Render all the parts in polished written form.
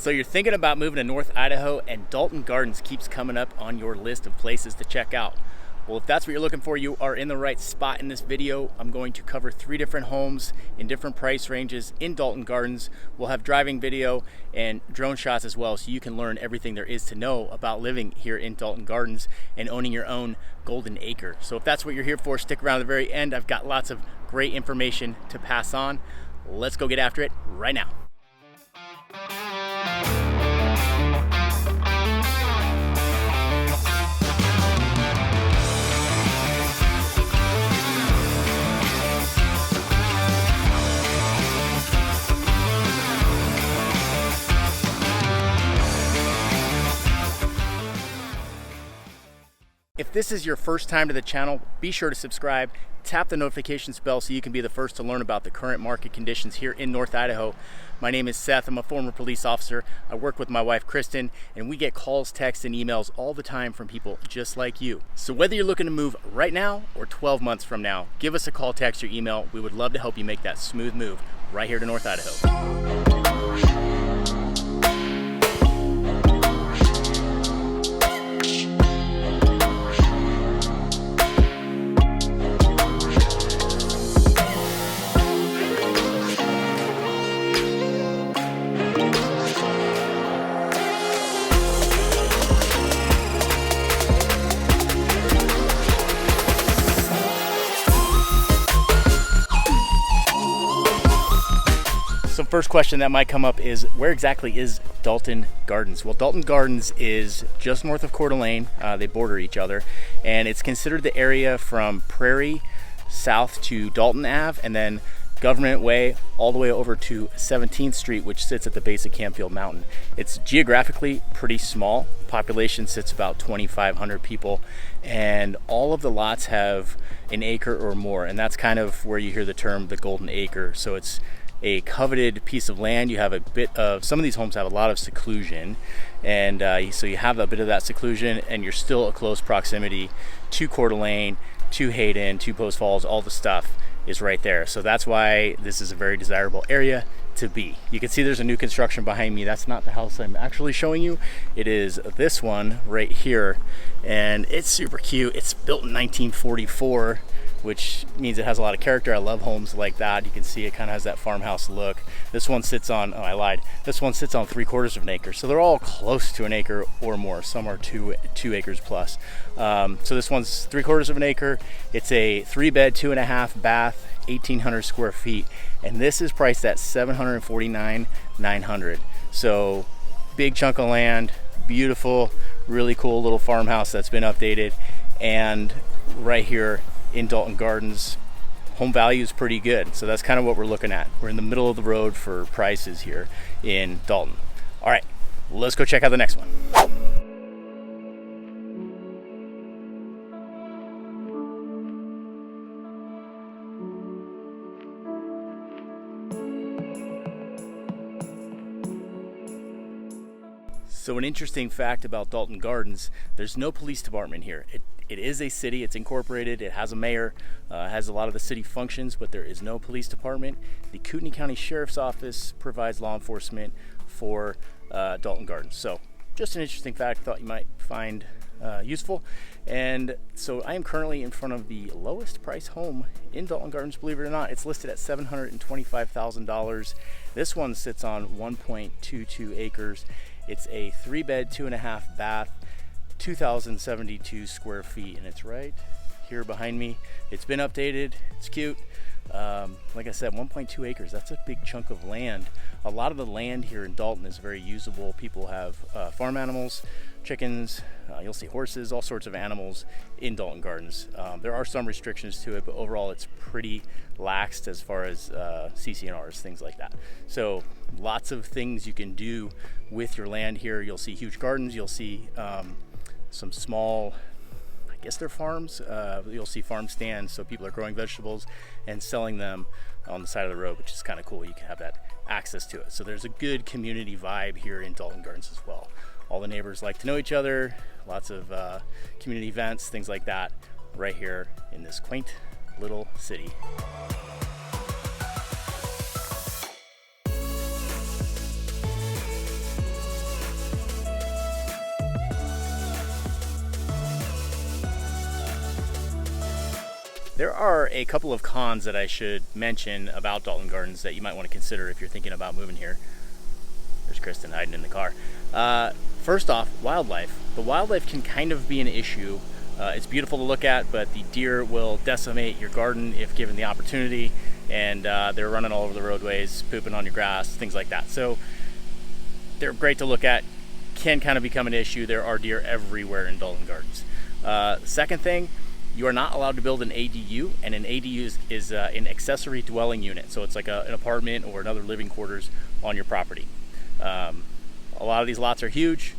So you're thinking about moving to North Idaho, and Dalton Gardens keeps coming up on your list of places to check out. Well, if that's what you're looking for, you are in the right spot in this video. I'm going to cover 3 different homes in different price ranges in Dalton Gardens. We'll have driving video and drone shots as well, so you can learn everything there is to know about living here in Dalton Gardens and owning your own golden acre. So if that's what you're here for, stick around to the very end. I've got lots of great information to pass on. Let's go get after it right now. If this is your first time to the channel, be sure to subscribe, tap the notifications bell so you can be the first to learn about the current market conditions here in North Idaho. My name is Seth. I'm a former police officer. I work with my wife, Kristen, and we get calls, texts, and emails all the time from people just like you. So whether you're looking to move right now or 12 months from now, give us a call, text, or email. We would love to help you make that smooth move right here to North Idaho. So first question that might come up is, where exactly is Dalton Gardens? Well, Dalton Gardens is just north of Coeur d'Alene. They border each other, and it's considered the area from Prairie south to Dalton Ave, and then Government Way all the way over to 17th Street, which sits at the base of Campfield Mountain. It's geographically pretty small. Population sits about 2,500 people, and all of the lots have an acre or more, and that's kind of where you hear the term the golden acre. So it's a coveted piece of land. You have a bit of, some of these homes have a lot of seclusion, and so you have a bit of that seclusion, and you're still a close proximity to Coeur d'Alene, to Hayden, to Post Falls. All the stuff is right there. So that's why this is a very desirable area to be. You can see there's a new construction behind me. That's not the house I'm actually showing you. It is this one right here, and it's super cute. It's built in 1944, which means it has a lot of character. I love homes like that. You can see it kind of has that farmhouse look. This one sits on, oh, I lied. This one sits on 3/4 of an acre. So they're all close to an acre or more. Some are two acres plus. So this one's 3/4 of an acre. It's a 3-bed, 2.5 bath, 1,800 square feet. And this is priced at $749,900. So big chunk of land, beautiful, really cool little farmhouse that's been updated. And right here in Dalton Gardens, home value is pretty good. So that's kind of what we're looking at. We're in the middle of the road for prices here in Dalton. All right, let's go check out the next one. So an interesting fact about Dalton Gardens, there's no police department here. It is a city, it's incorporated, it has a mayor, has a lot of the city functions, but there is no police department. The Kootenai County Sheriff's Office provides law enforcement for Dalton Gardens. So just an interesting fact I thought you might find useful. And so I am currently in front of the lowest price home in Dalton Gardens, believe it or not. It's listed at $725,000. This one sits on 1.22 acres. It's a 3-bed, 2.5 bath, 2,072 square feet, and it's right here behind me. It's been updated, it's cute. Like I said, 1.2 acres, that's a big chunk of land. A lot of the land here in Dalton is very usable. People have farm animals, chickens, you'll see horses, all sorts of animals in Dalton Gardens. There are some restrictions to it, but overall it's pretty laxed as far as CC&Rs, things like that. So lots of things you can do with your land here. You'll see huge gardens, you'll see some small, I guess they're farms. You'll see farm stands, so people are growing vegetables and selling them on the side of the road, which is kind of cool. You can have that access to it. So there's a good community vibe here in Dalton Gardens as well. All the neighbors like to know each other, lots of community events, things like that, right here in this quaint little city. There are a couple of cons that I should mention about Dalton Gardens that you might want to consider if you're thinking about moving here. There's Kristen hiding in the car. First off, wildlife. The wildlife can kind of be an issue. It's beautiful to look at, but the deer will decimate your garden if given the opportunity, and they're running all over the roadways, pooping on your grass, things like that. So they're great to look at, can kind of become an issue. There are deer everywhere in Dalton Gardens. Second thing, you are not allowed to build an ADU, and an ADU is an accessory dwelling unit. So it's like an apartment or another living quarters on your property. A lot of these lots are huge.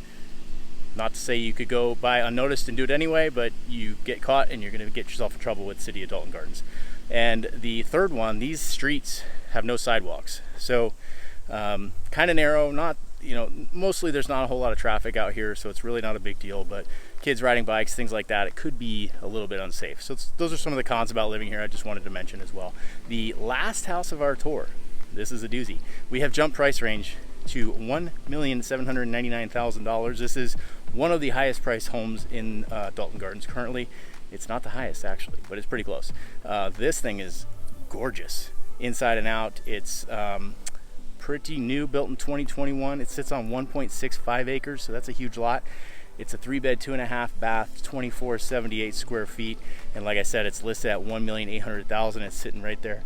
Not to say you could go by unnoticed and do it anyway, but you get caught and you're going to get yourself in trouble with the city of Dalton Gardens. And the third one, these streets have no sidewalks. So kind of narrow, not, mostly there's not a whole lot of traffic out here, so it's really not a big deal, but kids riding bikes, things like that, it could be a little bit unsafe. So those are some of the cons about living here I just wanted to mention as well. The last house of our tour, this is a doozy. We have jumped price range to $1,799,000. This is one of the highest priced homes in Dalton Gardens currently. It's not the highest actually, but it's pretty close. This thing is gorgeous inside and out. It's pretty new, built in 2021. It sits on 1.65 acres, so that's a huge lot. It's a 3-bed, 2.5 bath, 2478 square feet, and like I said, it's listed at $1,800,000. It's sitting right there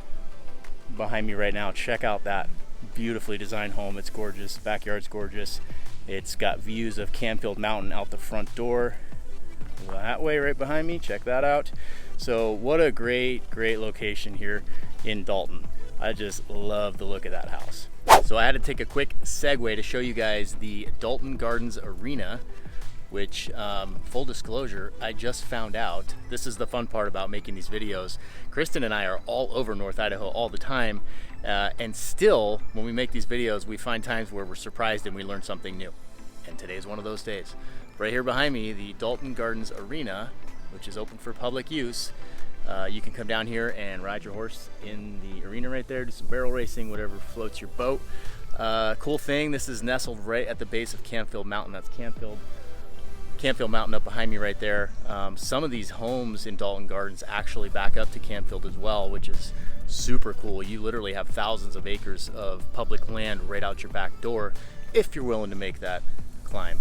behind me right now. Check out that beautifully designed home. It's gorgeous. Backyard's gorgeous. It's got views of Canfield Mountain out the front door that way right behind me. Check that out. So what a great location here in Dalton. I just love the look of that house. So I had to take a quick segue to show you guys the Dalton Gardens Arena, which full disclosure, I just found out. This is the fun part about making these videos. Kristen and I are all over North Idaho all the time, and still when we make these videos we find times where we're surprised and we learn something new, and today's one of those days. Right here behind me, the Dalton Gardens Arena, which is open for public use. You can come down here and ride your horse in the arena right there, do some barrel racing, whatever floats your boat. Cool thing, this is nestled right at the base of Canfield Mountain. That's Canfield Mountain up behind me right there. Some of these homes in Dalton Gardens actually back up to Canfield as well, which is super cool. You literally have thousands of acres of public land right out your back door if you're willing to make that climb.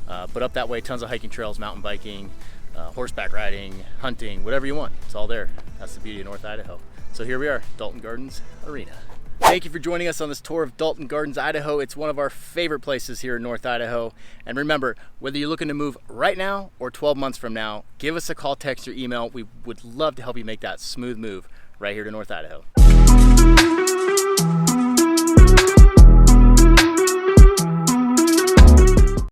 But up that way, tons of hiking trails, mountain biking, horseback riding, hunting, whatever you want. It's all there. That's the beauty of North Idaho. So here we are, Dalton Gardens Arena. Thank you for joining us on this tour of Dalton Gardens, Idaho. It's one of our favorite places here in North Idaho. And remember, whether you're looking to move right now or 12 months from now, give us a call, text, or email. We would love to help you make that smooth move right here to North Idaho.